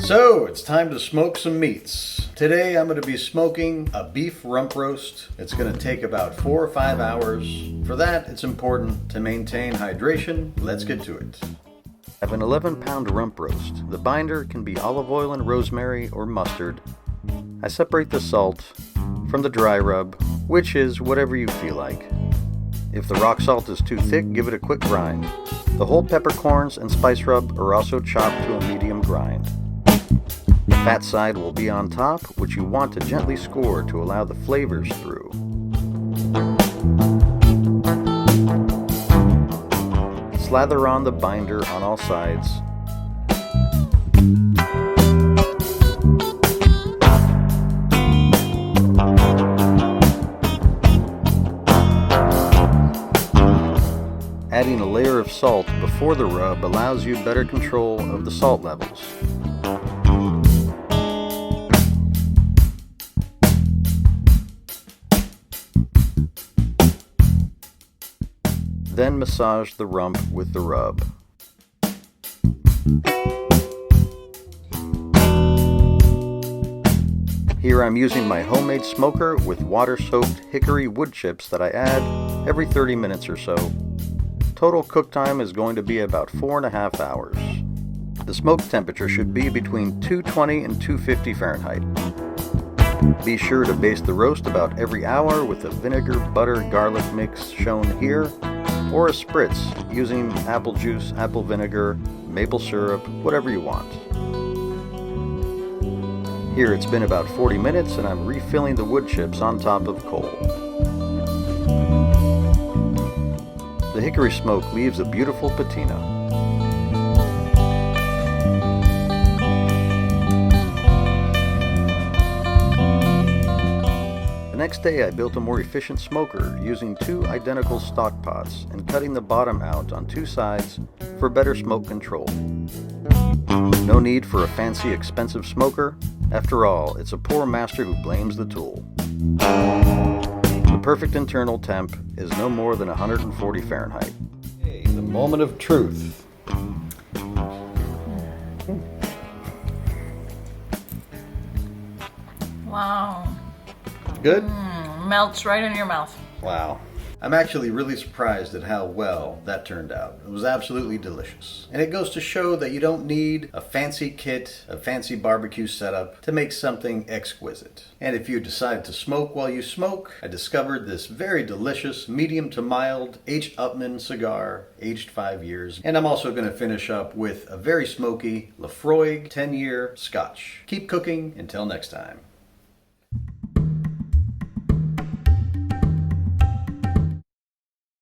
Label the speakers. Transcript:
Speaker 1: So it's time to smoke some meats. Today I'm going to be smoking a beef rump roast. It's going to take about 4 or 5 hours. For that, it's important to maintain hydration. Let's get to it. I have an 11-pound rump roast. The binder can be olive oil and rosemary or mustard. I separate the salt from the dry rub, which is whatever you feel like. If the rock salt is too thick, give it a quick grind. The whole peppercorns and spice rub are also chopped to a medium grind. The fat side will be on top, which you want to gently score to allow the flavors through. Slather on the binder on all sides. Adding a layer of salt before the rub allows you better control of the salt levels. Then massage the rump with the rub. Here I'm using my homemade smoker with water-soaked hickory wood chips that I add every 30 minutes or so. Total cook time is going to be about 4.5 hours. The smoke temperature should be between 220 and 250 Fahrenheit. Be sure to baste the roast about every hour with a vinegar, butter, garlic mix shown here, or a spritz using apple juice, apple vinegar, maple syrup, whatever you want. Here it's been about 40 minutes and I'm refilling the wood chips on top of coal. The hickory smoke leaves a beautiful patina. The next day I built a more efficient smoker using 2 identical stock pots and cutting the bottom out on 2 sides for better smoke control. No need for a fancy expensive smoker. After all, it's a poor master who blames the tool. The perfect internal temp is no more than 140 Fahrenheit. Okay, the moment of truth.
Speaker 2: Wow.
Speaker 1: Good?
Speaker 2: Melts right in your mouth.
Speaker 1: Wow. I'm actually really surprised at how well that turned out. It was absolutely delicious. And it goes to show that you don't need a fancy kit, a fancy barbecue setup to make something exquisite. And if you decide to smoke while you smoke, I discovered this very delicious medium to mild H. Upmann cigar, aged 5 years. And I'm also going to finish up with a very smoky Lafroig 10-year Scotch. Keep cooking until next time.